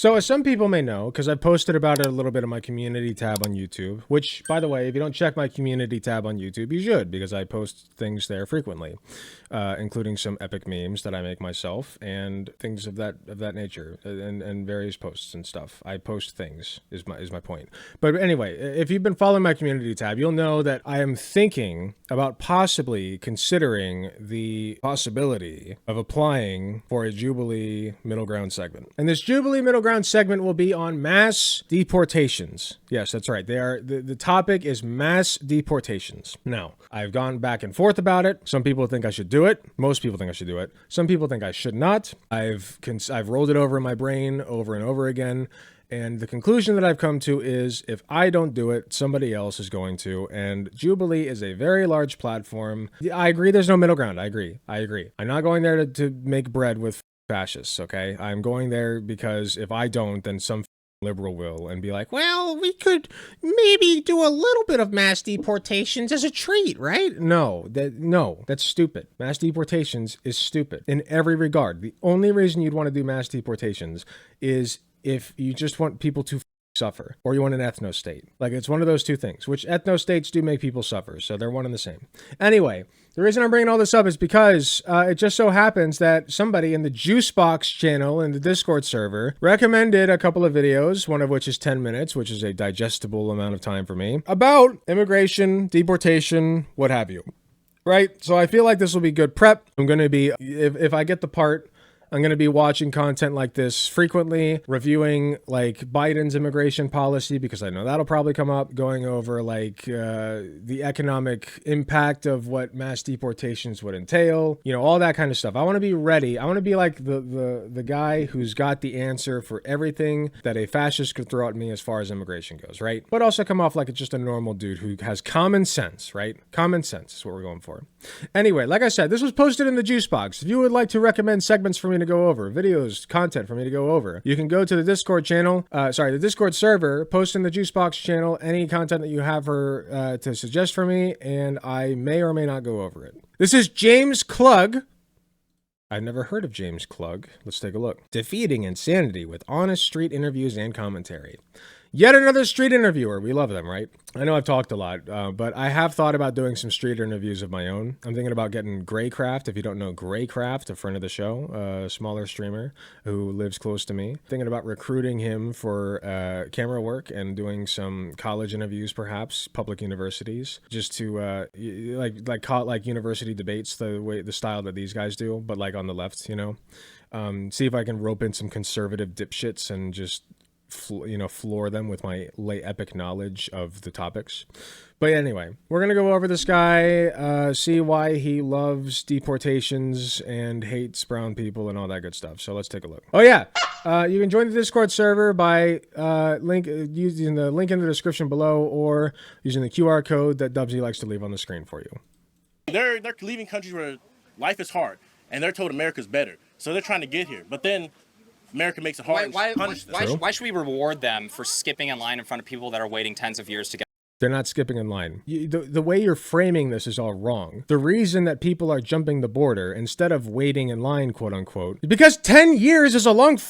So as some people may know, because I posted about it a little bit in my community tab on YouTube, which, by the way, if you don't check my community tab on YouTube, you should, because I post things there frequently, including some epic memes that I make myself and things of that nature, and various posts and stuff. I post things is my point. But anyway, if you've been following my community tab, you'll know that I am thinking about possibly considering the possibility of applying for a Jubilee middle ground segment. And this Jubilee middle ground segment will be on mass deportations. Yes, that's right. The topic is mass deportations. Now, I've gone back and forth about it. Some people think I should do it. Most people think I should do it. Some people think I should not. I've rolled it over in my brain over and over again. And the conclusion that I've come to is if I don't do it, somebody else is going to. And Jubilee is a very large platform. I agree there's no middle ground. I agree. I'm not going there to make bread with fascists, okay? I'm going there because if I don't, then some liberal will and be like, well, we could maybe do a little bit of mass deportations as a treat, right? No, that's stupid. Mass deportations is stupid in every regard. The only reason you'd want to do mass deportations is if you just want people to suffer, or you want an ethno state. Like, it's one of those two things, which ethno states do make people suffer, so they're one and the same. Anyway, the reason I'm bringing all this up is because it just so happens that somebody in the Juicebox channel in the Discord server recommended a couple of videos, one of which is 10 minutes, which is a digestible amount of time for me, about immigration, deportation, what have you. Right? So I feel like this will be good prep. I'm going to be, if I get the part, I'm going to be watching content like this frequently, reviewing like Biden's immigration policy, because I know that'll probably come up, going over like the economic impact of what mass deportations would entail, you know, all that kind of stuff. I want to be ready. I want to be like the guy who's got the answer for everything that a fascist could throw at me as far as immigration goes, right? But also come off like just a normal dude who has common sense, right? Common sense is what we're going for. Anyway, like I said, this was posted in the Juicebox. If you would like to recommend segments for me to go over, videos, content for me to go over, you can go to the Discord channel, the Discord server, post in the Juicebox channel any content that you have to suggest for me, and I may or may not go over it. This is James Klug. I've never heard of James Klug. Let's take a look. Defeating insanity with honest street interviews and commentary. Yet another street interviewer. We love them, right? I know I've talked a lot, but I have thought about doing some street interviews of my own. I'm thinking about getting Graycraft. If you don't know Graycraft, a friend of the show, a smaller streamer who lives close to me. Thinking about recruiting him for camera work and doing some college interviews, perhaps public universities, just to like university debates, the style that these guys do, but like on the left, you know. See if I can rope in some conservative dipshits and just floor them with my late epic knowledge of the topics. But anyway, we're gonna go over this guy, see why he loves deportations and hates brown people and all that good stuff. So let's take a look. Oh yeah, you can join the Discord server by using the link in the description below, or using the QR code that Dubsy likes to leave on the screen for you. They're leaving countries where life is hard, and they're told America's better, so they're trying to get here. But then America makes it hard. Why should we reward them for skipping in line in front of people that are waiting tens of years to get? They're not skipping in line. The way you're framing this is all wrong. The reason that people are jumping the border instead of waiting in line, quote unquote, is because 10 years is a long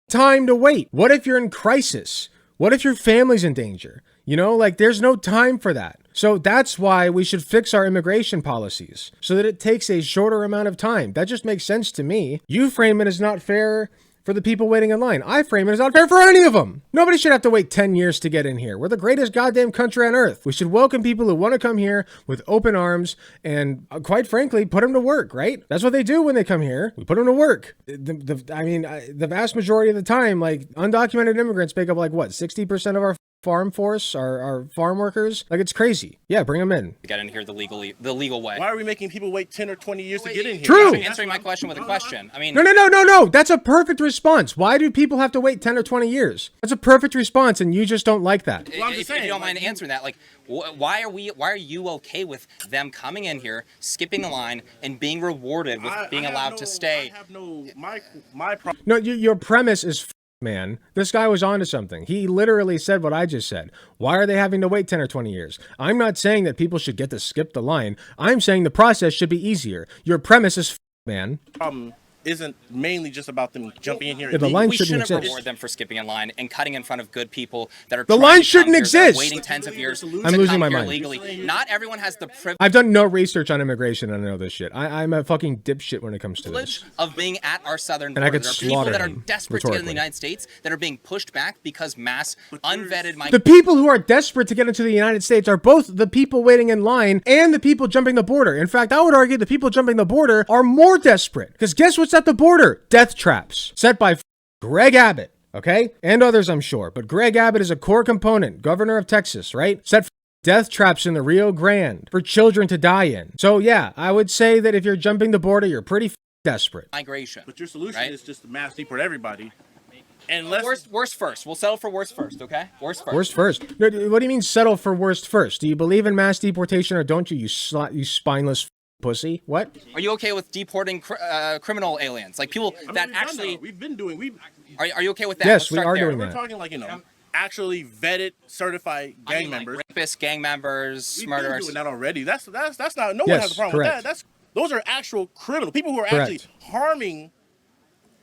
time to wait. What if you're in crisis? What if your family's in danger? You know, like, there's no time for that. So that's why we should fix our immigration policies so that it takes a shorter amount of time. That just makes sense to me. You frame it as not fair for the people waiting in line. I frame it as not fair for any of them. Nobody should have to wait 10 years to get in here. We're the greatest goddamn country on earth. We should welcome people who want to come here with open arms and, quite frankly, put them to work, right? That's what they do when they come here. We put them to work. The vast majority of the time, like, undocumented immigrants make up, like, what, 60% of our farm force, our farm workers? Like, it's crazy. Yeah, bring them in. Get in here the legal way. Why are we making people wait 10 or 20 years to get in here? True. You're answering my question with a question. I mean, No. That's a perfect response. Why do people have to wait 10 or 20 years? That's a perfect response, and you just don't like that. If you don't mind answering that, like, why are you okay with them coming in here, skipping the line, and being rewarded with being allowed to stay? I have my problem. No, your premise is man. This guy was onto something. He literally said what I just said. Why are they having to wait 10 or 20 years? I'm not saying that people should get to skip the line. I'm saying the process should be easier. Your premise is man. isn't mainly just about them jumping in here. Yeah, the illegally. line We shouldn't shouldn't exist. reward them for skipping in line and cutting in front of good people that are The trying line to come shouldn't here, that are exist. waiting tens of years to I'm losing come my here mind. legally. Not everyone has the privilege I've done no research on immigration and I know this shit. I'm a fucking dipshit when it comes to this. of being at our southern And I border. could There are people slaughter that are him, desperate to get in the rhetorically. United States that are being pushed back because mass unvetted The migrants. people who are desperate to get into the United States are both the people waiting in line and the people jumping the border. In fact, I would argue the people jumping the border are more desperate. Because guess what's at the border? Death traps set by Greg Abbott, okay? And others, I'm sure. But Greg Abbott is a core component, governor of Texas, right? Set death traps in the Rio Grande for children to die in. So yeah, I would say that if you're jumping the border, you're pretty desperate. Migration. But your solution right? is just to mass deport everybody. And let's Worst first. We'll settle for worst first, okay? Worst first. Worst first? No, what do you mean settle for worst first? Do you believe in mass deportation or don't you, you spineless pussy? What? Are you okay with deporting criminal aliens? Like people that actually... we've been doing Are you okay with that? Yes, Let's we start are there. doing we're that. talking like actually vetted, certified gang I mean, members. like rapists, gang members, We've murderers. been doing that already. That's not. No one Yes, has a problem correct. with that. Those are actual criminal people who are Correct. actually harming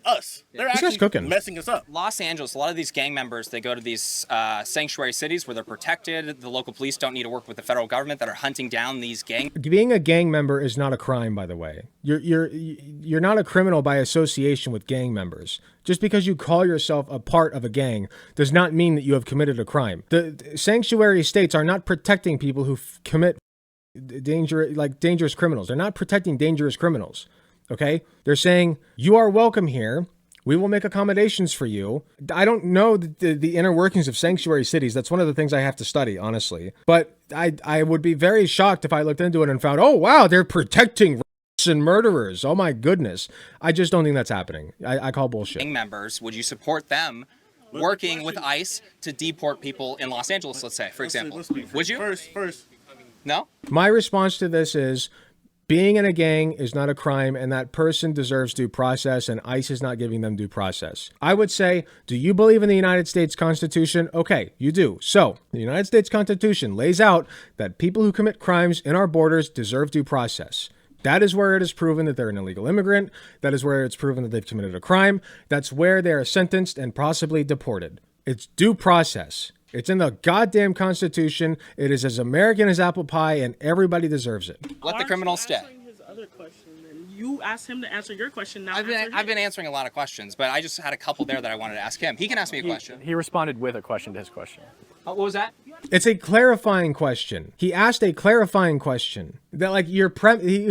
us. They're This guy's actually cooking. messing us up. Los Angeles, a lot of these gang members, they go to these sanctuary cities where they're protected. The local police don't need to work with the federal government that are hunting down these gang. Being a gang member is not a crime, by the way. You're not a criminal by association with gang members. Just because you call yourself a part of a gang does not mean that you have committed a crime. The sanctuary states are not protecting people who commit dangerous criminals. They're not protecting dangerous criminals. Okay? They're saying, you are welcome here. We will make accommodations for you. I don't know the inner workings of sanctuary cities. That's one of the things I have to study, honestly. But I would be very shocked if I looked into it and found, oh, wow, they're protecting rapists and murderers. Oh, my goodness. I just don't think that's happening. I call bullshit. Gang members, would you support them working with ICE to deport people in Los Angeles, let's say, for example? Would you? First. No? My response to this is, being in a gang is not a crime, and that person deserves due process, and ICE is not giving them due process. I would say, do you believe in the United States Constitution? Okay, you do. So, the United States Constitution lays out that people who commit crimes in our borders deserve due process. That is where it is proven that they're an illegal immigrant. That is where it's proven that they've committed a crime. That's where they are sentenced and possibly deported. It's due process. It's in the goddamn Constitution. It is as American as apple pie, and everybody deserves it. Let the criminals stay. His other question, and you asked him to answer your question. Now I've been answering a lot of questions, but I just had a couple there that I wanted to ask him. He can ask me a question. He responded with a question to his question. What was that? It's a clarifying question. He asked a clarifying question. That like he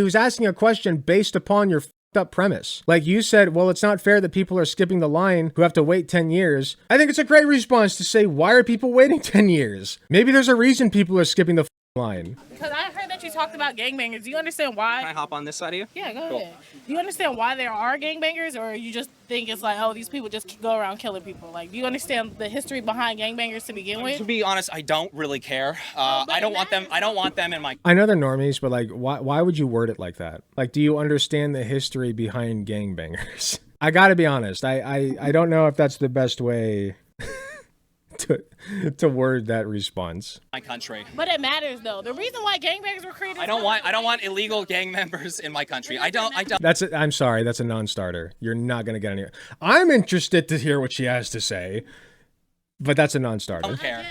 was asking a question based upon your up premise. Like you said, well, it's not fair that people are skipping the line who have to wait 10 years. I think it's a great response to say, why are people waiting 10 years? Maybe there's a reason people are skipping the line. Because I heard that you talked about gangbangers. Do you understand why? Can I hop on this side of you? Yeah, go ahead. Do you understand why there are gangbangers, or you just think it's like, oh, these people just go around killing people? Like, do you understand the history behind gangbangers to begin To with? be honest, I don't really care. I don't want them. I don't want them in my. I know they're normies, but like, why would you word it like that? Like, do you understand the history behind gangbangers? I gotta be honest. I don't know if that's the best way to word that response. My country. But it matters though. The reason why gangbangers were created. I don't want illegal gang members in my country. I don't. I'm sorry, that's a non-starter. You're not gonna get any. I'm interested to hear what she has to say, but that's a non-starter. care.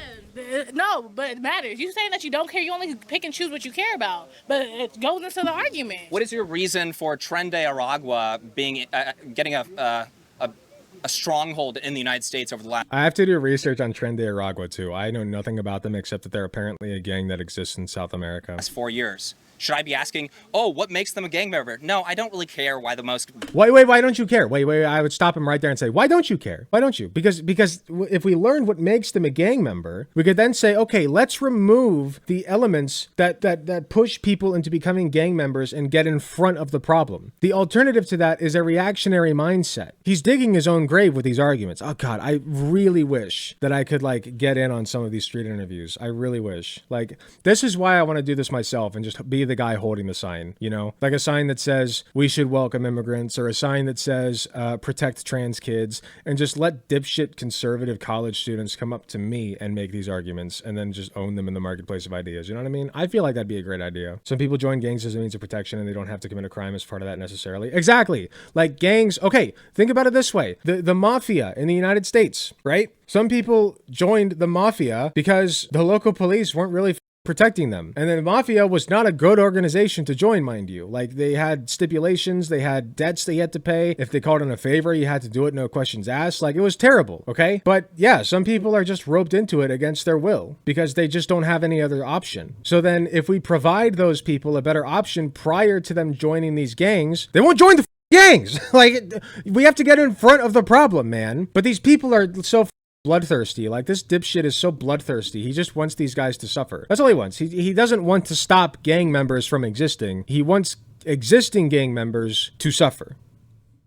No, but it matters. You saying that you don't care, you only pick and choose what you care about. But it goes into the argument. What is your reason for Tren de Aragua being getting a stronghold in the United States over the last I have to do research on Tren de Aragua too. I know nothing about them except that they're apparently a gang that exists in South America. 4 years? Should I be asking, oh, what makes them a gang member? No, I don't really care why the most. Wait, why don't you care? Wait, I would stop him right there and say, why don't you care? Why don't you? Because if we learned what makes them a gang member, we could then say, okay, let's remove the elements that push people into becoming gang members and get in front of the problem. The alternative to that is a reactionary mindset. He's digging his own grave. grave with these arguments. Oh God, I really wish that I could like get in on some of these street interviews. I really wish. Like, this is why I want to do this myself and just be the guy holding the sign, you know? Like a sign that says, we should welcome immigrants, or a sign that says, protect trans kids, and just let dipshit conservative college students come up to me and make these arguments and then just own them in the marketplace of ideas. You know what I mean? I feel like that'd be a great idea. Some people join gangs as a means of protection and they don't have to commit a crime as part of that necessarily. Exactly. Like gangs. Okay. Think about it this way. The mafia in the United States, right? Some people joined the mafia because the local police weren't really protecting them. And then the mafia was not a good organization to join, mind you. Like, they had stipulations, they had debts they had to pay. If they called in a favor, you had to do it, no questions asked. Like, it was terrible, okay? But yeah, some people are just roped into it against their will because they just don't have any other option. So then if we provide those people a better option prior to them joining these gangs, they won't join the gangs. Like, we have to get in front of the problem, man. But these people are so bloodthirsty. Like, this dipshit is so bloodthirsty. He just wants these guys to suffer. That's all he wants. He doesn't want to stop gang members from existing. He wants existing gang members to suffer.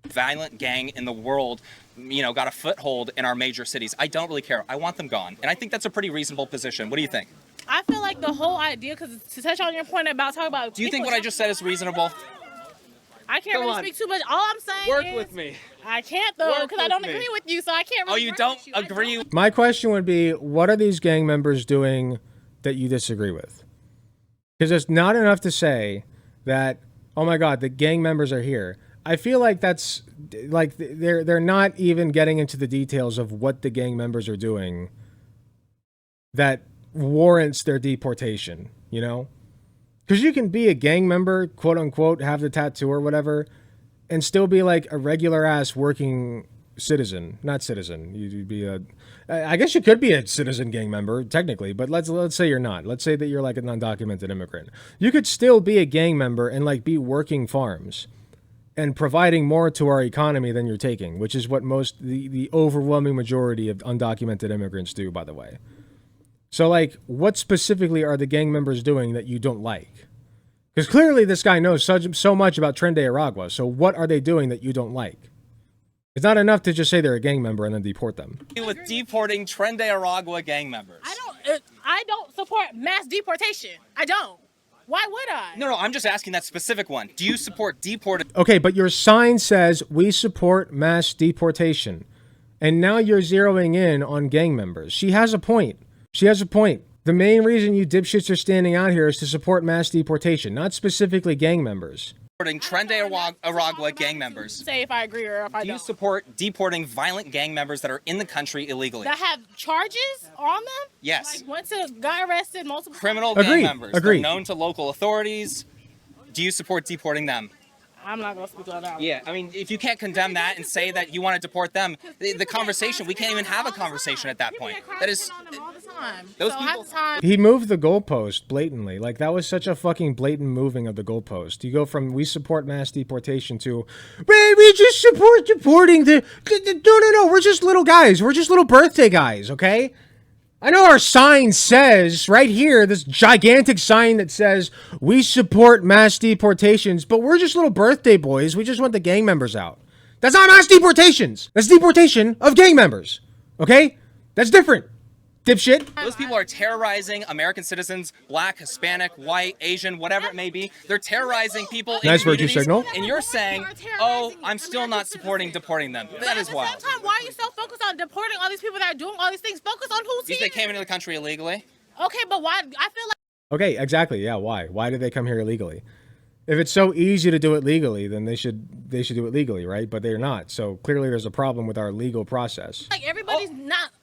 Violent gang in the world, you know, got a foothold in our major cities. I don't really care. I want them gone. And I think that's a pretty reasonable position. What do you think? I feel like the whole idea, because to touch on your point about talking about... Do you think what I just said is reasonable? I can't really speak too much. All I'm saying Work with me. I can't, though, because I don't agree with you, so I can't really Oh, you don't agree? My question would be, what are these gang members doing that you disagree with? Because it's not enough to say that, oh my God, the gang members are here. I feel like that's, like, they're not even getting into the details of what the gang members are doing that warrants their deportation, you know? Because you can be a gang member, quote unquote, have the tattoo or whatever, and still be like a regular ass working citizen. Not citizen. You'd be a, I guess you could be a citizen gang member, technically, but let's say you're not. Let's say that you're like an undocumented immigrant. You could still be a gang member and like be working farms and providing more to our economy than you're taking, which is what the overwhelming majority of undocumented immigrants do, by the way. So, like, what specifically are the gang members doing that you don't like? Because clearly this guy knows so much about Tren de Aragua, so what are they doing that you don't like? It's not enough to just say they're a gang member and then deport them. With deporting Tren de Aragua gang members. I don't support mass deportation. I don't. Why would I? No, I'm just asking that specific one. Do you support deporting? Okay, but your sign says, we support mass deportation. And now you're zeroing in on gang members. She has a point. She has a point. The main reason you dipshits are standing out here is to support mass deportation, not specifically gang members. Deporting Tren de Aragua gang members. Say if I agree or if I don't. Do you support deporting violent gang members that are in the country illegally? That have charges on them? Yes. Like got arrested multiple Criminal times? gang members. Agreed. They're known to local authorities. Do you support deporting them? I'm not going to speak on that one. Yeah, I mean, if you can't condemn that and say that you want to deport them, the conversation, we can't even have a conversation at that point. That is, those people. He moved the goalpost blatantly. Like, that was such a fucking blatant moving of the goalpost. You go from, we support mass deportation to, we just support deporting the no, we're just little guys. We're just little birthday guys, okay? I know our sign says, right here, this gigantic sign that says, we support mass deportations, but we're just little birthday boys. We just want the gang members out. That's not mass deportations. That's deportation of gang members. Okay? That's different. Dipshit. Those people are terrorizing American citizens, black, Hispanic, white, Asian, whatever it may be. They're terrorizing people in Nice virtue communities, signal. and you're saying, oh, I'm still not supporting deporting them. That is wild. At the same time, why are you so focused on deporting all these people that are doing all these things? Focus on who's Because here. they came into the country illegally. Okay, but why? I feel like... Okay, exactly. Yeah, why? Why did they come here illegally? If it's so easy to do it legally, then they should do it legally, right? But they're not. So clearly there's a problem with our legal process. Like, everybody's not...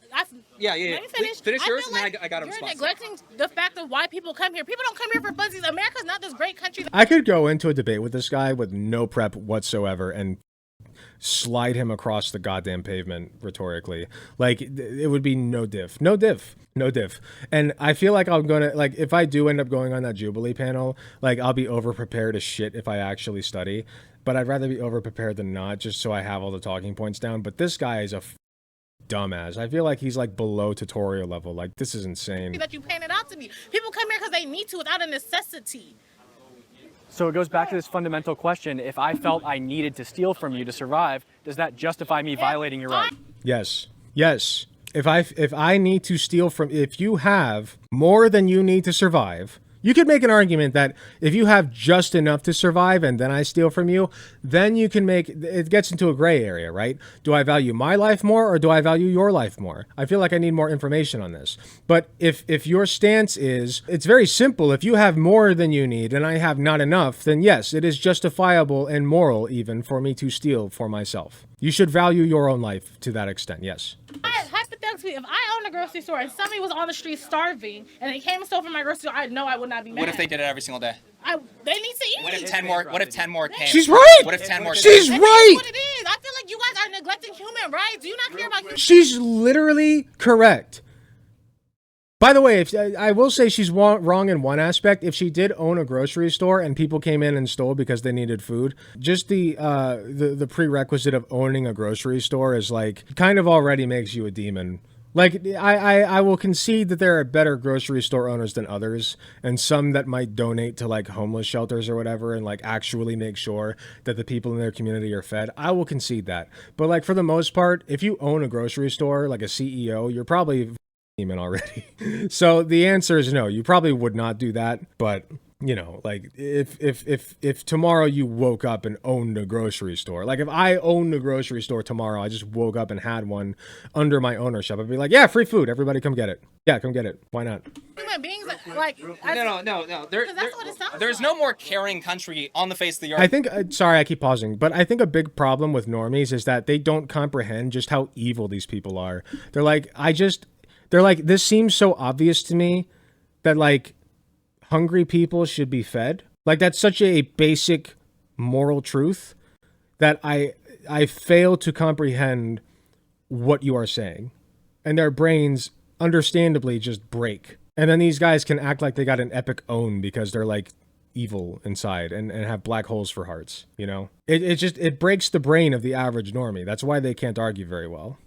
Yeah. Let me finish. Finish yours, feel and then I got a you're response. neglecting the fact of why people come here. People don't come here for funsies. America's not this great country. I could go into a debate with this guy with no prep whatsoever and slide him across the goddamn pavement rhetorically. Like, it would be no diff. And I feel like I'm gonna, like, if I do end up going on that Jubilee panel, like, I'll be over-prepared as shit if I actually study. But I'd rather be over-prepared than not, just so I have all the talking points down. But this guy is a dumbass. I feel like he's like below tutorial level. Like, this is insane. That you painted out to me. People come here because they need to without a necessity. So it goes back to this fundamental question. If I felt I needed to steal from you to survive, does that justify me violating your right? Yes. Yes. If I need to steal from, if you have more than you need to survive, you could make an argument that if you have just enough to survive and then I steal from you, then you can make, it gets into a gray area, right? Do I value my life more or do I value your life more? I feel like I need more information on this. But if your stance is, it's very simple. If you have more than you need and I have not enough, then yes, it is justifiable and moral even for me to steal for myself. You should value your own life to that extent, yes. Hypothetically, if I owned a grocery store and somebody was on the street starving and they came and stole from my grocery store, I know I would not be mad. What if they did it every single day? They need to eat. What if 10 more? What if 10 more came? She's right. What if 10 more? She's came? right. That's what it is. I feel like you guys are neglecting human rights. Do you not care about human? She's literally correct. By the way, if I will say she's wrong in one aspect. If she did own a grocery store and people came in and stole because they needed food, just the prerequisite of owning a grocery store is like kind of already makes you a demon. Like, I will concede that there are better grocery store owners than others, and some that might donate to, like, homeless shelters or whatever and, like, actually make sure that the people in their community are fed. I will concede that. But, like, for the most part, if you own a grocery store, like a CEO, you're probably demon already. So the answer is no. You probably would not do that, but... You know, like if tomorrow you woke up and owned a grocery store, like if I owned a grocery store tomorrow, I just woke up and had one under my ownership, I'd be like, yeah, free food, everybody come get it. Yeah, come get it. Why not? Human beings, like No. that's what it sounds There's like. no more caring country on the face of the earth. I think, sorry, I keep pausing, but I think a big problem with normies is that they don't comprehend just how evil these people are. They're like, this seems so obvious to me that like, hungry people should be fed. Like that's such a basic moral truth that I fail to comprehend what you are saying. And their brains understandably just break. And then these guys can act like they got an epic own because they're like evil inside and have black holes for hearts, you know? It breaks the brain of the average normie. That's why they can't argue very well.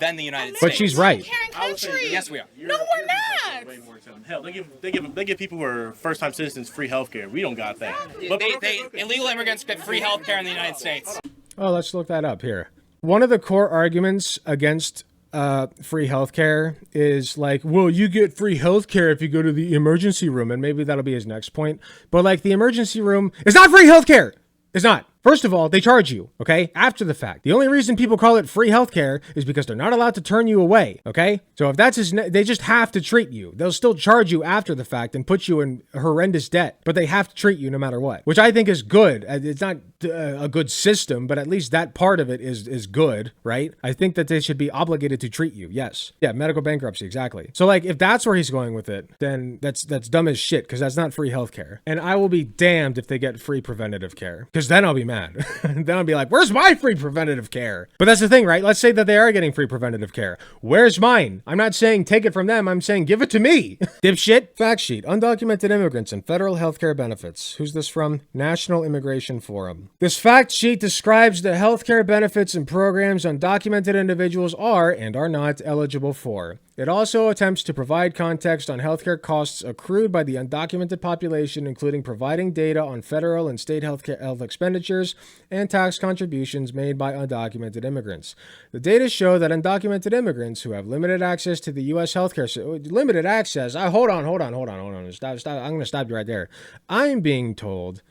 Than the United But States. she's right. Yes, we are. No, we're not. Way more to them. Hell, they give people who are first-time citizens free health care. We don't got that. But Illegal immigrants get free health care in the United States. Oh, let's look that up here. One of the core arguments against free healthcare is like, well, you get free healthcare if you go to the emergency room, and maybe that'll be his next point. But like the emergency room is not free healthcare. It's not. First of all, they charge you, okay? After the fact. The only reason people call it free healthcare is because they're not allowed to turn you away, okay? So if that's they just have to treat you. They'll still charge you after the fact and put you in horrendous debt, but they have to treat you no matter what, which I think is good. It's not a good system, but at least that part of it is good, right? I think that they should be obligated to treat you, yes. Yeah, medical bankruptcy, exactly. So like, if that's where he's going with it, then that's dumb as shit, because that's not free healthcare. And I will be damned if they get free preventative care, because then I'll be mad. Then I'll be like, where's my free preventative care? But that's the thing, right? Let's say that they are getting free preventative care. Where's mine? I'm not saying take it from them. I'm saying give it to me. Dipshit. Fact sheet. Undocumented immigrants and federal healthcare benefits. Who's this from? National Immigration Forum. This fact sheet describes the healthcare benefits and programs undocumented individuals are and are not eligible for. It also attempts to provide context on healthcare costs accrued by the undocumented population, including providing data on federal and state health expenditures and tax contributions made by undocumented immigrants. The data show that undocumented immigrants who have limited access to the U.S. healthcare system, limited access. Hold on. Stop. I'm going to stop you right there. I'm being told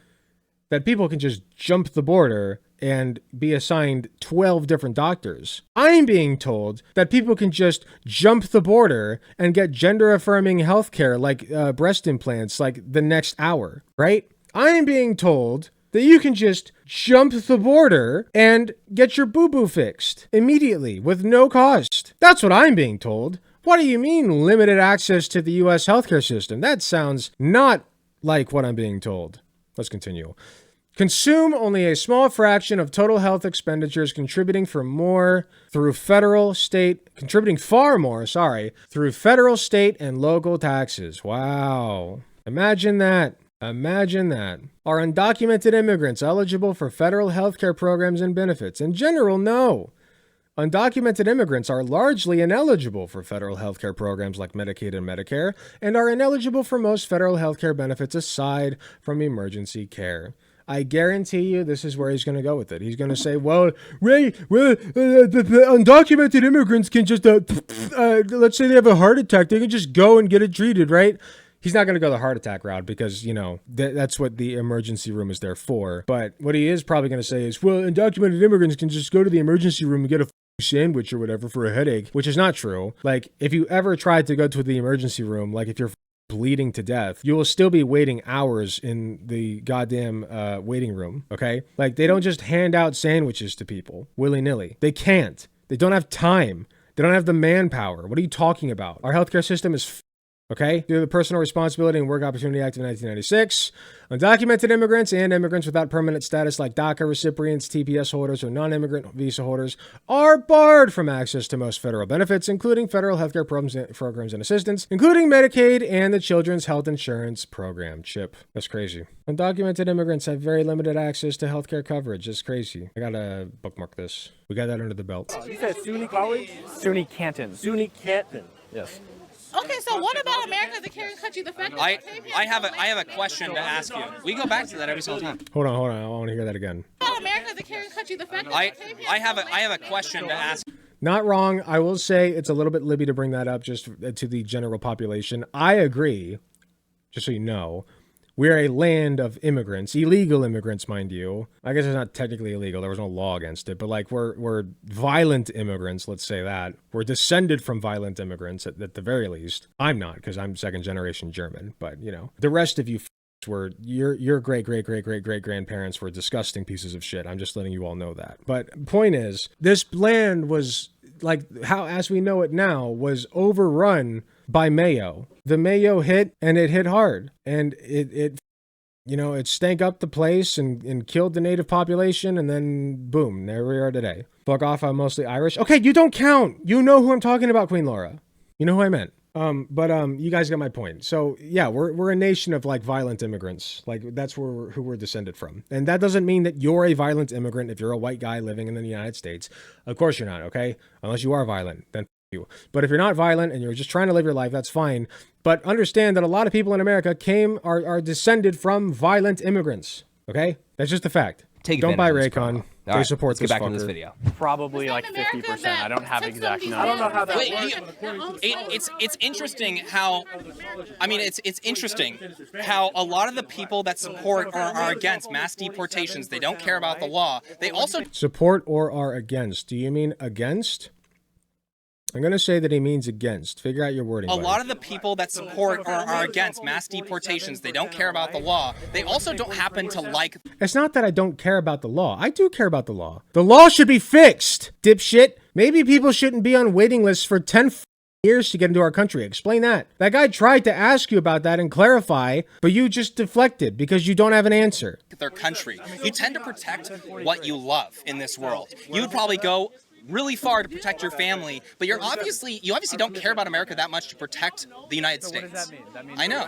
that people can just jump the border and be assigned 12 different doctors. I'm being told that people can just jump the border and get gender-affirming healthcare like breast implants like the next hour, right? I'm being told that you can just jump the border and get your boo-boo fixed immediately with no cost. That's what I'm being told. What do you mean limited access to the U.S. healthcare system? That sounds not like what I'm being told. Let's continue. Consume only a small fraction of total health expenditures, contributing far more through federal, state, and local taxes. Wow. Imagine that. Are undocumented immigrants eligible for federal healthcare programs and benefits? In general, no. Undocumented immigrants are largely ineligible for federal healthcare programs like Medicaid and Medicare, and are ineligible for most federal healthcare benefits aside from emergency care. I guarantee you this is where he's going to go with it. He's going to say, well, the undocumented immigrants can just, let's say they have a heart attack, they can just go and get it treated, right? He's not going to go the heart attack route because, you know, that's what the emergency room is there for. But what he is probably going to say is, well, undocumented immigrants can just go to the emergency room and get a sandwich or whatever for a headache, which is not true. Like, if you ever tried to go to the emergency room, like if you're bleeding to death, you will still be waiting hours in the goddamn waiting room, okay? Like, they don't just hand out sandwiches to people willy-nilly. They can't. They don't have time. They don't have the manpower. What are you talking about? Our healthcare system is okay? Due to the Personal Responsibility and Work Opportunity Act of 1996, undocumented immigrants and immigrants without permanent status like DACA recipients, TPS holders, or non-immigrant visa holders are barred from access to most federal benefits, including federal healthcare programs and assistance, including Medicaid and the Children's Health Insurance Program, CHIP. That's crazy. Undocumented immigrants have very limited access to healthcare coverage. It's crazy. I gotta bookmark this. We got that under the belt. You said SUNY College? SUNY Canton. SUNY Canton. Yes. Okay, so what about America as a caring country? The fact that I have a question to ask you. We go back to that every single time. Hold on. I want to hear that again. what about America as a caring country? The fact that I have a question to ask. Not wrong. I will say it's a little bit Libby to bring that up just to the general population. I agree, just so you know. We're a land of immigrants, illegal immigrants, mind you. I guess it's not technically illegal. There was no law against it, but like we're violent immigrants. Let's say that we're descended from violent immigrants at the very least. I'm not because I'm second generation German, but you know the rest of you were your great grandparents were disgusting pieces of shit. I'm just letting you all know that. But point is, this land was like how as we know it now was overrun by Mayo. The Mayo hit and it hit hard and it you know, it stank up the place and killed the native population and then boom, there we are today. Fuck off, I'm mostly Irish. Okay, you don't count. You know who I'm talking about, Queen Laura. You know who I meant. But you guys got my point. So yeah, we're a nation of like violent immigrants. Like that's who we're descended from. And that doesn't mean that you're a violent immigrant if you're a white guy living in the United States. Of course you're not, okay? Unless you are violent, then you. But if you're not violent and you're just trying to live your life, that's fine. But understand that a lot of people in America are descended from violent immigrants. Okay? That's just a fact. Don't buy Raycon. They support this fucker. Let's get back in this video. Probably like 50%. I don't have exact numbers. I don't know how that Wait, it's interesting how, I mean, it's interesting how a lot of the people that support or are against mass deportations, they don't care about the law. They also support or are against. Do you mean against? I'm going to say that he means against. Figure out your wording. A lot of the people that support or are against mass deportations, they don't care about the law. They also don't happen to like... It's not that I don't care about the law. I do care about the law. The law should be fixed, dipshit. Maybe people shouldn't be on waiting lists for 10 years to get into our country. Explain that. That guy tried to ask you about that and clarify, but you just deflected because you don't have an answer. Their country. You tend to protect what you love in this world. You would probably go really far to protect your family, but you obviously don't care about America that much to protect the United States. What does that mean? That means I know.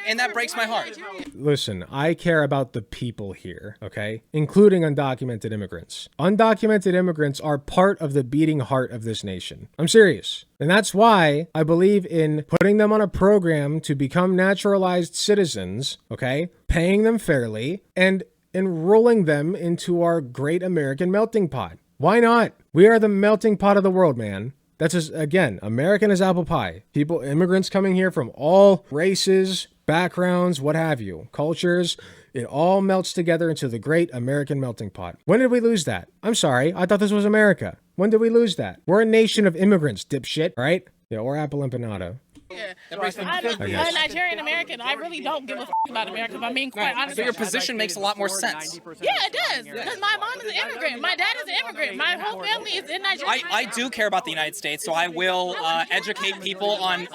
And that breaks my heart. Listen, I care about the people here, okay? Including undocumented immigrants. Undocumented immigrants are part of the beating heart of this nation. I'm serious. And that's why I believe in putting them on a program to become naturalized citizens, okay? Paying them fairly and enrolling them into our great American melting pot. Why not? We are the melting pot of the world, man. That's just, again, American as apple pie. People, immigrants coming here from all races, backgrounds, what have you, cultures. It all melts together into the great American melting pot. When did we lose that? I'm sorry. I thought this was America. When did we lose that? We're a nation of immigrants, dipshit, right? Yeah, or apple empanada. Yeah. I'm a Nigerian American. I really don't give a about America, if I'm being quite honest. So your position makes a lot more sense. Yeah, it does. Because my mom is an immigrant. My dad is an immigrant. My whole family is in Nigeria. I do care about the United States, so I will educate people on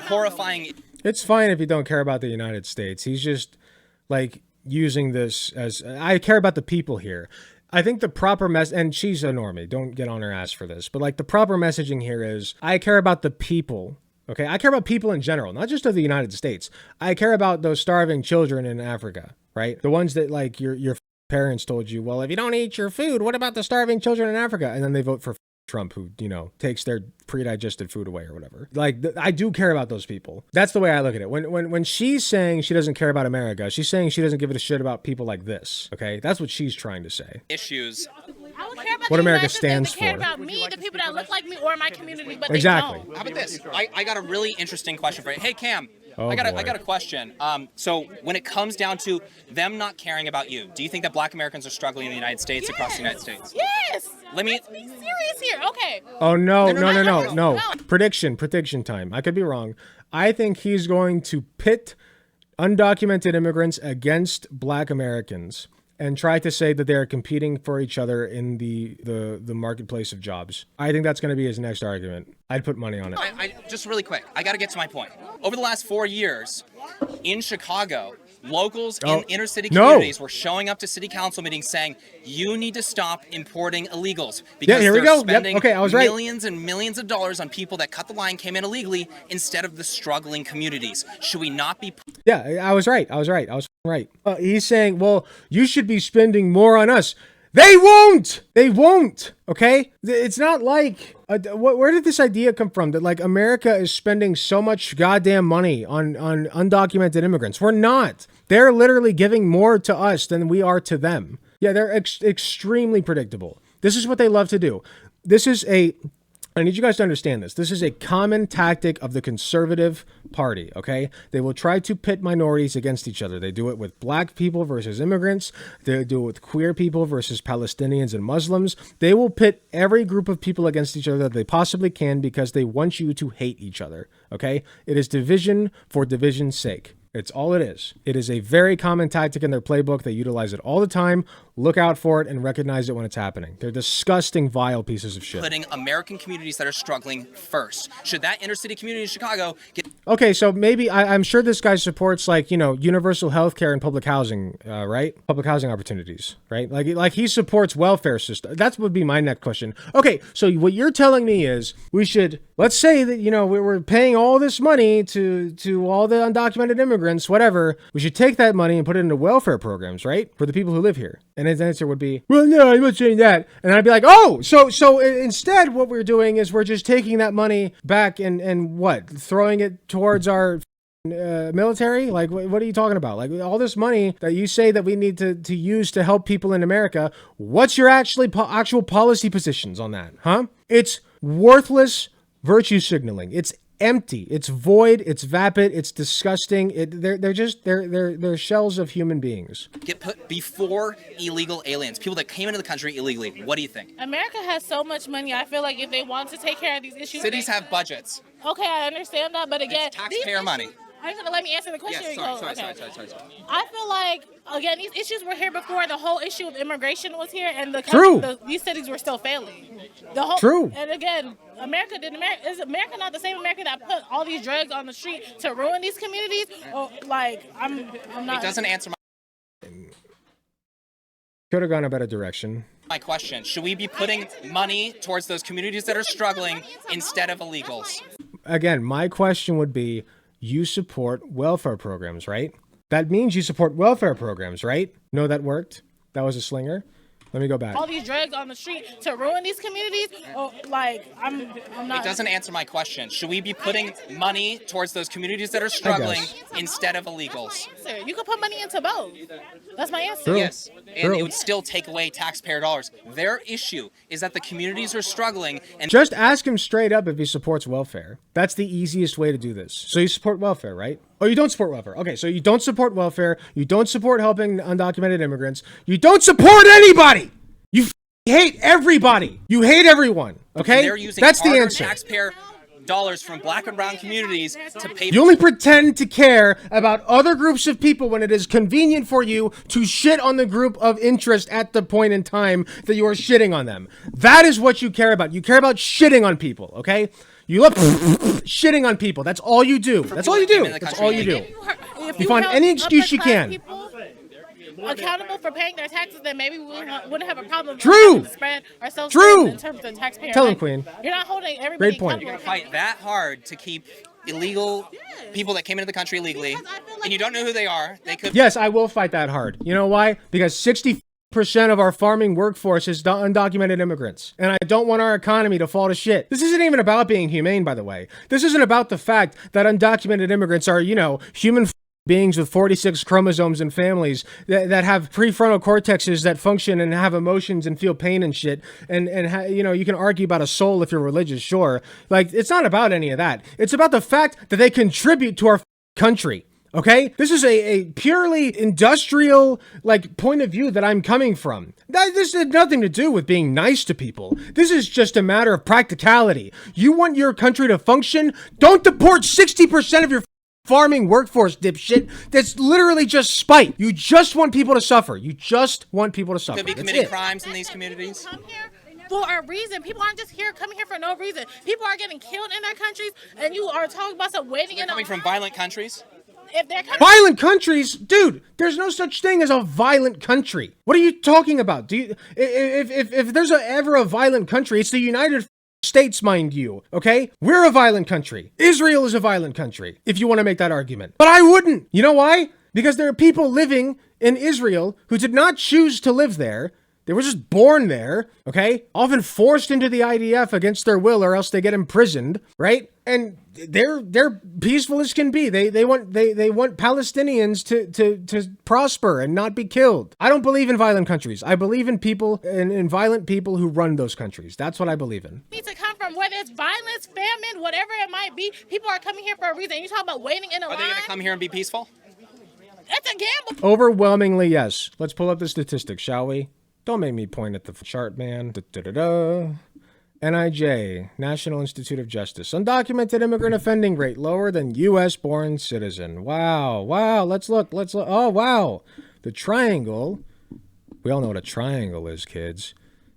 horrifying... It's fine if you don't care about the United States. He's just, like, using this as... I care about the people here. I think the proper and she's a normie, don't get on her ass for this, but like the proper messaging here is, I care about the people. Okay, I care about people in general, not just of the United States. I care about those starving children in Africa, right? The ones that like you're parents told you, well, if you don't eat your food, what about the starving children in Africa? And then they vote for Trump, who, you know, takes their pre-digested food away or whatever. Like, I do care about those people. That's the way I look at it. When she's saying she doesn't care about America, she's saying she doesn't give a shit about people like this. Okay, that's what she's trying to say. Issues. I would care about What the America United States. stands They care for. about me, the people that look like me, or my community, but Exactly. they don't. How about this? I got a really interesting question for you. Hey, Cam. Oh, I got boy. a question. So when it comes down to them not caring about you, do you think that Black Americans are struggling in the United States, across the United States? Yes. Let me- Let's be serious here. Okay. Oh, no. no. Prediction time. I could be wrong. I think he's going to pit undocumented immigrants against Black Americans and try to say that they are competing for each other in the marketplace of jobs. I think that's going to be his next argument. I'd put money on it. I just really quick, I got to get to my point. Over the last 4 years, in Chicago, locals in inner city communities were showing up to city council meetings saying, you need to stop importing illegals because here we they're go. Yep, spending okay, I was right. millions and millions of dollars on people that cut the line, came in illegally, instead of the struggling communities. Should we not be... Yeah, I was right. I was right. He's saying, well, you should be spending more on us. They won't. Okay? It's not like, where did this idea come from? That like America is spending so much goddamn money on undocumented immigrants. We're not. They're literally giving more to us than we are to them. Yeah, they're extremely predictable. This is what they love to do. I need you guys to understand this. This is a common tactic of the conservative party, okay? They will try to pit minorities against each other. They do it with Black people versus immigrants. They do it with queer people versus Palestinians and Muslims. They will pit every group of people against each other that they possibly can because they want you to hate each other, okay? It is division for division's sake. It's all it is. It is a very common tactic in their playbook. They utilize it all the time. Look out for it and recognize it when it's happening. They're disgusting, vile pieces of shit. putting American communities that are struggling first? Should that inner city community in Chicago get... Okay, so maybe I'm sure this guy supports like, you know, universal health care and public housing, right? Public housing opportunities, right? Like he supports welfare system. That would be my next question. Okay, so what you're telling me is we should, let's say that, you know, we're paying all this money to all the undocumented immigrants, whatever. We should take that money and put it into welfare programs, right? For the people who live here. And his answer would be, well, no, I'm not saying that. And I'd be like, oh, so instead what we're doing is we're just taking that money back and what? Throwing it towards our military? Like, what are you talking about? Like, all this money that you say that we need to use to help people in America, what's your actual policy positions on that, huh? It's worthless virtue signaling. It's empty. It's void. It's vapid. It's disgusting. They're shells of human beings. get put before illegal aliens, people that came into the country illegally? What do you think? America has so much money. I feel like if they want to take care of these issues, Cities have budgets. Okay, I understand that, but again, It's taxpayer money. Are you gonna let me answer the question? Yes, or sorry. I feel like again these issues were here before. The whole issue of immigration was here, and True. These cities were still failing. The whole True. And again, is America not the same America that put all these drugs on the street to ruin these communities? Or like I'm not. It doesn't answer Could have gone a better direction. my question. Should we be putting money towards those communities that are struggling instead of illegals? Again, my question would be, you support welfare programs, right? That means you support welfare programs, right? No, that worked. That was a slinger. Let me go back. All these drugs on the street to ruin these communities? Or like I'm not. It doesn't answer my question. Should we be putting money towards those communities that are struggling instead of illegals? You could put money into both. That's my answer. True. Yes, and it would still take away taxpayer dollars. Their issue is that the communities are struggling, and Just ask him straight up if he supports welfare. That's the easiest way to do this. So you support welfare, right? Oh, you don't support welfare. Okay, so you don't support welfare. You don't support helping undocumented immigrants. You don't support anybody. You hate everybody. You hate everyone. Okay? they're using That's the hard-earned answer. taxpayer dollars from black and brown communities to pay. You only pretend to care about other groups of people when it is convenient for you to shit on the group of interest at the point in time that you are shitting on them. That is what you care about. You care about shitting on people, okay? You love shitting on people. That's all you do. That's all you do. That's all you do. If You find held any excuse you upper class can. people accountable for paying their taxes, then maybe we wouldn't have a problem. True. To spread ourselves True. in terms of taxpayer. Tell him, money. Queen. You're not holding everybody Great point. accountable. Fight that hard to keep illegal people that came into the country illegally, and you don't know who they are. They could. Yes, I will fight that hard. You know why? Because 60 60% of our farming workforce is undocumented immigrants. And I don't want our economy to fall to shit. This isn't even about being humane, by the way. This isn't about the fact that undocumented immigrants are, human beings with 46 chromosomes and families that have prefrontal cortexes that function and have emotions and feel pain and shit. And you can argue about a soul if you're religious, sure. Like, it's not about any of that. It's about the fact that they contribute to our country. Okay? This is a purely industrial, point of view that I'm coming from. This had nothing to do with being nice to people. This is just a matter of practicality. You want your country to function? Don't deport 60% of your farming workforce, dipshit. That's literally just spite. You just want people to suffer. You just want people to suffer. Could be committing crimes in these communities. Come here for a reason. People aren't just coming here for no reason. People are getting killed in their countries, and you are talking about some waiting in a line. Coming from violent countries. If they're coming violent countries, dude, there's no such thing as a violent country. What are you talking about? If there's ever a violent country, it's the United States, mind you, okay? We're a violent country. Israel is a violent country, if you want to make that argument. But I wouldn't. You know why? Because there are people living in Israel who did not choose to live there. They were just born there, okay? Often forced into the IDF against their will, or else they get imprisoned, right? And they're peaceful as can be. They want Palestinians to prosper and not be killed. I don't believe in violent countries. I believe in people and in violent people who run those countries. That's what I believe in. Needs to come from, whether it's violence, famine, whatever it might be. People are coming here for a reason. You talk about waiting in a line. Are they going to come here and be peaceful? It's a gamble. Overwhelmingly, yes. Let's pull up the statistics, shall we? Don't make me point at the chart, man. NIJ, National Institute of Justice. Undocumented immigrant offending rate lower than U.S.-born citizen. Wow. Let's look. Oh, wow. The triangle, we all know what a triangle is, kids,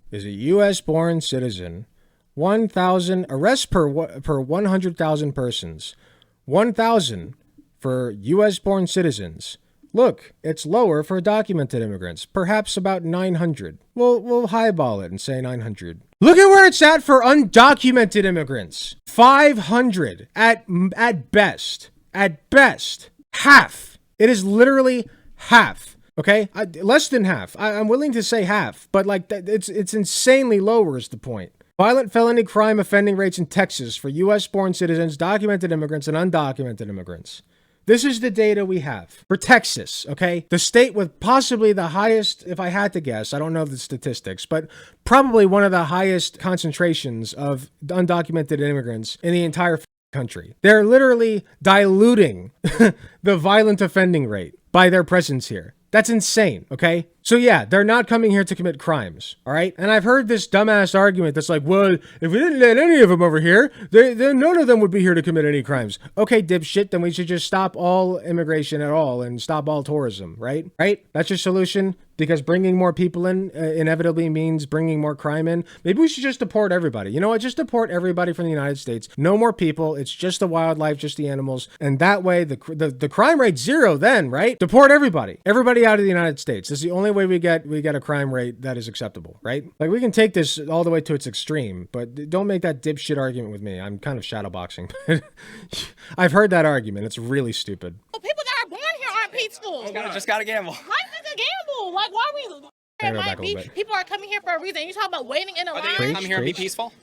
is a U.S.-born citizen. 1,000 arrests per 100,000 persons. 1,000 for U.S.-born citizens. Look, it's lower for documented immigrants, perhaps about 900. We'll highball it and say 900. Look at where it's at for undocumented immigrants. 500 at best. At best. Half. It is literally half. Okay? Less than half. I'm willing to say half, but it's insanely lower is the point. Violent felony crime offending rates in Texas for U.S.-born citizens, documented immigrants, and undocumented immigrants. This is the data we have for Texas, okay? The state with possibly the highest, if I had to guess, I don't know the statistics, but probably one of the highest concentrations of undocumented immigrants in the entire country. They're literally diluting the violent offending rate by their presence here. That's insane, okay? So yeah, they're not coming here to commit crimes, all right? And I've heard this dumbass argument that's like, well, if we didn't let any of them over here, then none of them would be here to commit any crimes. Okay, dipshit, then we should just stop all immigration at all and stop all tourism, right? Right? That's your solution? Because bringing more people in inevitably means bringing more crime in. Maybe we should just deport everybody. You know what? Just deport everybody from the United States. No more people. It's just the wildlife, just the animals. And that way, the crime rate's zero then, right? Deport everybody. Everybody out of the United States. That's the only way we get a crime rate that is acceptable, right? Like, we can take this all the way to its extreme, but don't make that dipshit argument with me. I'm kind of shadowboxing. I've heard that argument. It's really stupid. People that are born here aren't peaceful. Just gotta gamble. Life is a gamble. Like, why are we? It might be. People are coming here for a reason. You talk about waiting in a line. Are they going to come here and be peaceful?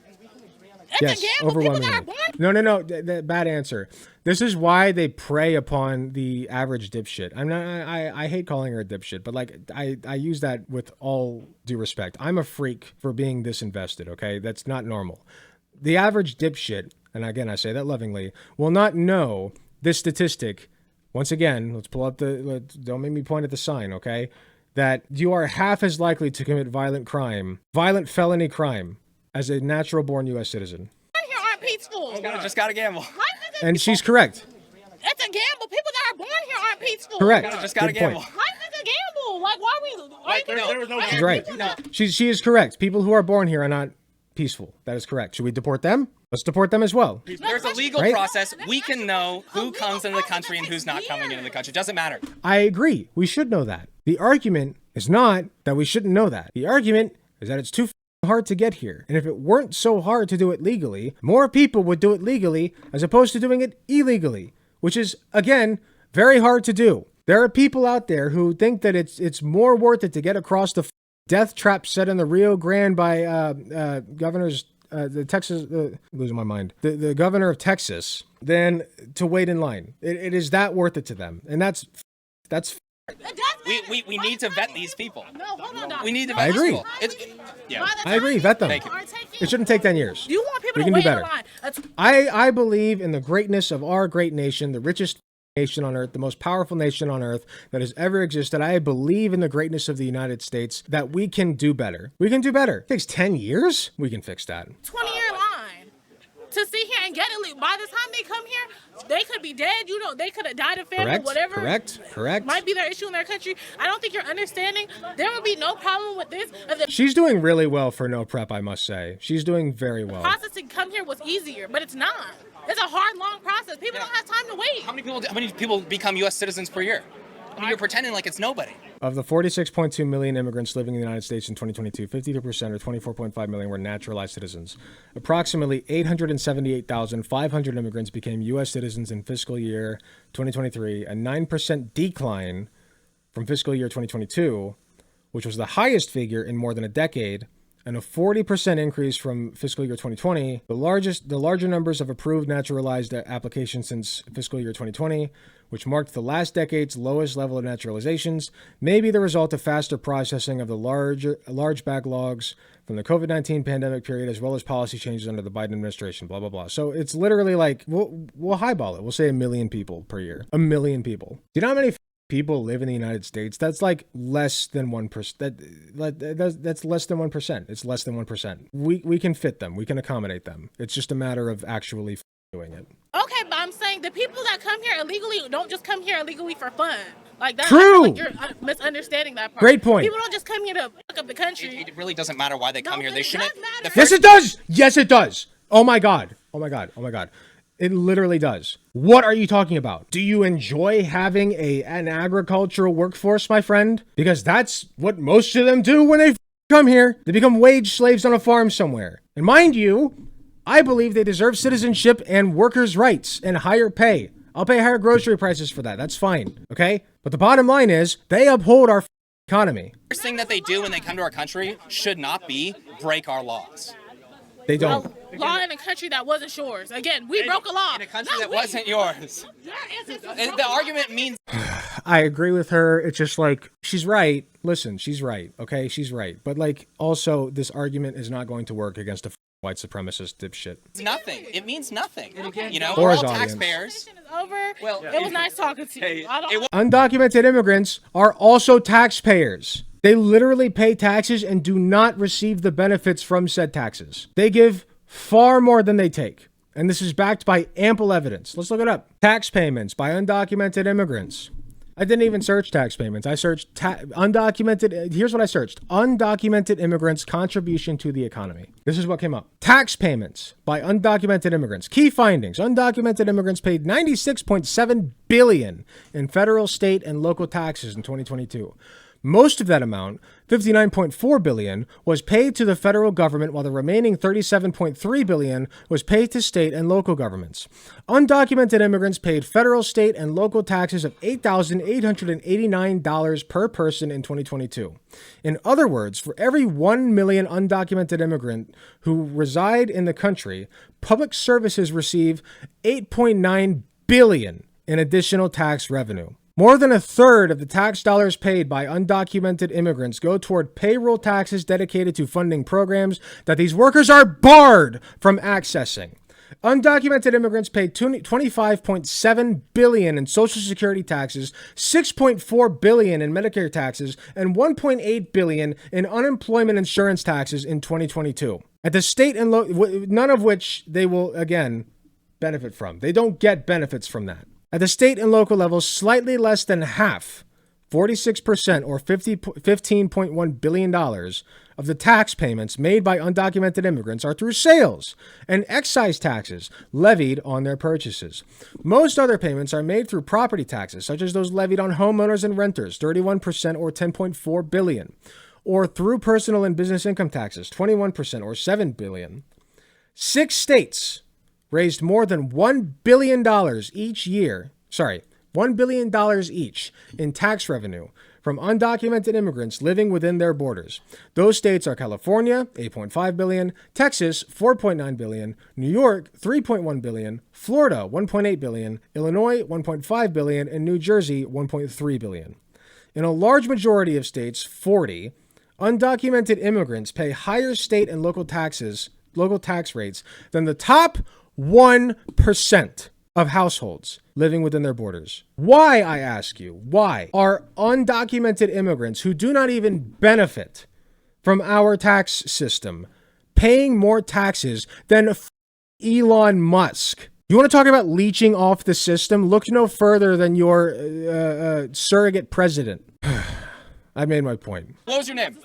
It's yes, a gamble. overwhelmingly. No. Bad answer. This is why they prey upon the average dipshit. I hate calling her a dipshit, but I use that with all due respect. I'm a freak for being this invested. Okay, that's not normal. The average dipshit, and again I say that lovingly, will not know this statistic. Once again, let's pull up don't make me point at the sign, okay? That you are half as likely to commit violent felony crime, as a natural-born U.S. citizen. Here aren't peaceful. Just gotta gamble. And she's correct. It's a gamble. People that are born here aren't peaceful. Correct. Just gotta Good gamble. point. Life is a gamble. Like, why are we? There was no. She's right. She is correct. People who are born here are not peaceful. That is correct. Should we deport them? Let's deport them as well. There's a legal Right? process. We can know who comes into the country and who's not coming into the country. It doesn't matter. I agree. We should know that. The argument is not that we shouldn't know that. The argument is that it's too hard to get here. And if it weren't so hard to do it legally, more people would do it legally as opposed to doing it illegally, which is, again, very hard to do. There are people out there who think that it's more worth it to get across the death trap set in the Rio Grande by governors, the Texas, losing my mind, the governor of Texas, than to wait in line. It is that worth it to them. And that's We need to vet these people. No, hold on, Doc. We need to I vet agree. these people. Yeah. I agree, vet them. Thank you. It shouldn't take 10 years. You want people We to can do wait better. in line. That's I believe in the greatness of our great nation, the richest nation on earth, the most powerful nation on earth that has ever existed. I believe in the greatness of the United States, that we can do better. We can do better. It takes 10 years. We can fix that. 20-year line to sit here and get it. By the time they come here, they could be dead. You know, they could have died of famine, Correct. whatever. Correct. Might be their issue in their country. I don't think you're understanding. There would be no problem with this if the She's doing really well for no prep, I must say. She's doing very well. process to come here was easier, but it's not. It's a hard, long process. People don't have time to wait. How many people become U.S. citizens per year? I mean, you're pretending like it's nobody. Of the 46.2 million immigrants living in the United States in 2022, 52% or 24.5 million were naturalized citizens. Approximately 878,500 immigrants became U.S. citizens in fiscal year 2023, a 9% decline from fiscal year 2022, which was the highest figure in more than a decade, and a 40% increase from fiscal year 2020, the larger numbers of approved naturalized applications since fiscal year 2020, which marked the last decade's lowest level of naturalizations, may be the result of faster processing of the large backlogs from the COVID-19 pandemic period, as well as policy changes under the Biden administration, blah, blah, blah. So it's literally like, we'll highball it. We'll say 1 million people per year. 1 million people. Do you know how many people live in the United States? That's like less than 1%. That's less than 1%. It's less than 1%. We can fit them. We can accommodate them. It's just a matter of actually doing it. Okay, but I'm saying the people that come here illegally don't just come here illegally for fun. Like that. True. Like you're misunderstanding that part. Great point. People don't just come here to fuck up the country. It really doesn't matter why they come here. They it shouldn't. does matter. The Yes, it does. Yes, it does. Oh my God. Oh my God. Oh my God. It literally does. What are you talking about? Do you enjoy having an agricultural workforce, my friend? Because that's what most of them do when they come here. They become wage slaves on a farm somewhere. And mind you, I believe they deserve citizenship and workers' rights and higher pay. I'll pay higher grocery prices for that. That's fine. Okay? But the bottom line is they uphold our economy. The first thing that they do when they come to our country should not be break our laws. They don't. Law in a country that wasn't yours. Again, we broke a law. In a country that wasn't yours. And the argument means I agree with her. It's just like, she's right. Listen, she's right. Okay? She's right. But like, also, this argument is not going to work against a white supremacist dipshit. it's nothing. It means nothing. You know, Or we're his all audience. taxpayers. It's over. Well, it was nice talking to you. I don't, Undocumented immigrants are also taxpayers. They literally pay taxes and do not receive the benefits from said taxes. They give far more than they take. And this is backed by ample evidence. Let's look it up. Tax payments by undocumented immigrants. I didn't even search tax payments. I searched undocumented. Here's what I searched. Undocumented immigrants' contribution to the economy. This is what came up. Tax payments by undocumented immigrants. Key findings. Undocumented immigrants paid $96.7 billion in federal, state, and local taxes in 2022. Most of that amount, $59.4 billion, was paid to the federal government, while the remaining $37.3 billion was paid to state and local governments. Undocumented immigrants paid federal, state, and local taxes of $8,889 per person in 2022. In other words, for every 1 million undocumented immigrant who reside in the country, public services receive $8.9 billion in additional tax revenue. More than a third of the tax dollars paid by undocumented immigrants go toward payroll taxes dedicated to funding programs that these workers are barred from accessing. Undocumented immigrants paid $25.7 billion in Social Security taxes, $6.4 billion in Medicare taxes, and $1.8 billion in unemployment insurance taxes in 2022. At the state and none of which they will, again, benefit from. They don't get benefits from that. At the state and local level, slightly less than half, 46% or $15.1 billion of the tax payments made by undocumented immigrants are through sales and excise taxes levied on their purchases. Most other payments are made through property taxes, such as those levied on homeowners and renters, 31% or $10.4 billion, or through personal and business income taxes, 21% or $7 billion. 6 states raised more than $1 billion each year, $1 billion each in tax revenue from undocumented immigrants living within their borders. Those states are California, 8.5 billion, Texas, 4.9 billion, New York, 3.1 billion, Florida, 1.8 billion, Illinois, 1.5 billion, and New Jersey, 1.3 billion. In a large majority of states, 40, undocumented immigrants pay higher state and local tax rates than the top 1% of households living within their borders. Why, I ask you, why are undocumented immigrants who do not even benefit from our tax system paying more taxes than Elon Musk? You want to talk about leeching off the system? Look no further than your surrogate president. I made my point. What was your name?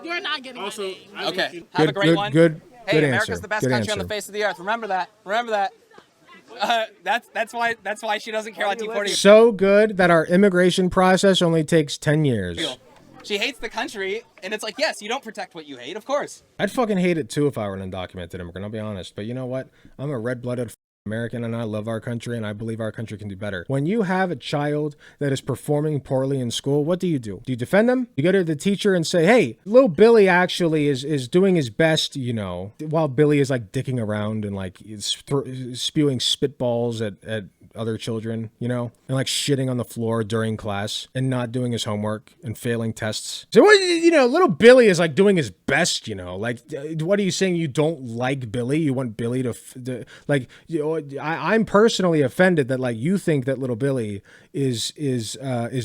You're not getting Also, my name. Okay. Have a great one. Good Hey, answer. America's the best Good country on answer. the face of the earth. Remember that. Remember that. That's why she doesn't care about Tea Party. So good that our immigration process only takes 10 years. She hates the country, and it's like, yes, you don't protect what you hate, of course. I'd fucking hate it too if I were an undocumented immigrant, I'll be honest. But you know what? I'm a red-blooded American, and I love our country, and I believe our country can do better. When you have a child that is performing poorly in school, what do? Do you defend them? You go to the teacher and say, hey, little Billy actually is doing his best, you know, while Billy is like dicking around and like spewing spitballs at other children, you know, and like shitting on the floor during class and not doing his homework and failing tests. So, you know, little Billy is like doing his best, you know, like, what are you saying? You don't like Billy? You want Billy to like, you know, I'm personally offended that like you think that little Billy is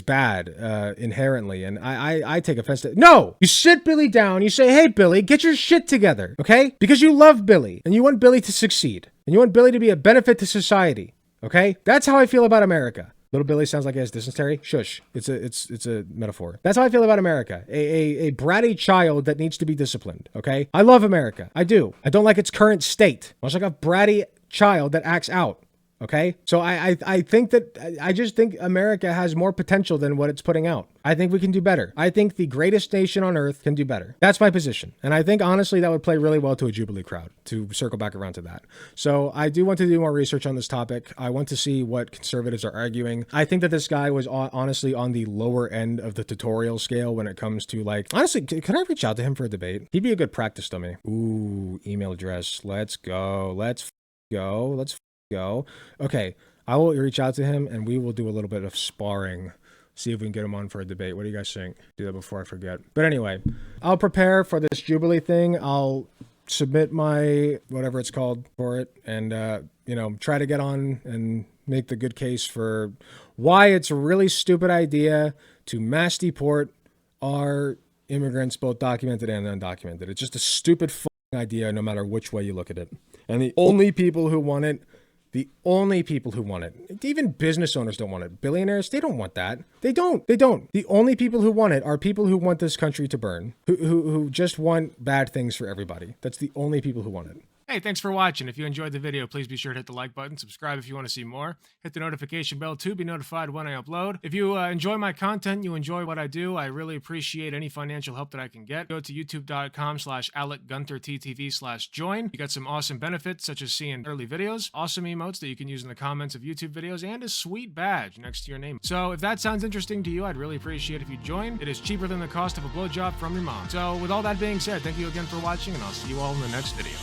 bad inherently, and I take offense to it. No, you sit Billy down, you say, hey Billy, get your shit together, okay? Because you love Billy and you want Billy to succeed and you want Billy to be a benefit to society, okay? That's how I feel about America. Little Billy sounds like he has dysentery. Shush. It's a metaphor. That's how I feel about America. A bratty child that needs to be disciplined, okay? I love America. I do. I don't like its current state. Much like a bratty child that acts out. Okay, so I just think America has more potential than what it's putting out. I think we can do better. I think the greatest nation on earth can do better. That's my position. And I think honestly that would play really well to a Jubilee crowd, to circle back around to that. So I do want to do more research on this topic. I want to see what conservatives are arguing. I think that this guy was honestly on the lower end of the tutorial scale when it comes to like, honestly, could I reach out to him for a debate? He'd be a good practice dummy. Ooh, email address. Let's go. Let's go. Okay, I will reach out to him and we will do a little bit of sparring. See if we can get him on for a debate. What do you guys think? Do that before I forget. But anyway, I'll prepare for this Jubilee thing. I'll submit my whatever it's called for it and, you know, try to get on and make the good case for why it's a really stupid idea to mass deport our immigrants, both documented and undocumented. It's just a stupid idea no matter which way you look at it. And the only people who want it, even business owners don't want it. Billionaires, they don't want that. They don't. The only people who want it are people who want this country to burn, who just want bad things for everybody. That's the only people who want it. Hey, thanks for watching. If you enjoyed the video, please be sure to hit the like button, subscribe if you want to see more, hit the notification bell to be notified when I upload. If you enjoy my content, you enjoy what I do, I really appreciate any financial help that I can get. Go to youtube.com/AlecGunterTTV/join. You got some awesome benefits, such as seeing early videos, awesome emotes that you can use in the comments of YouTube videos, and a sweet badge next to your name. So if that sounds interesting to you, I'd really appreciate if you join. It is cheaper than the cost of a blowjob from your mom. So with all that being said, thank you again for watching, and I'll see you all in the next video.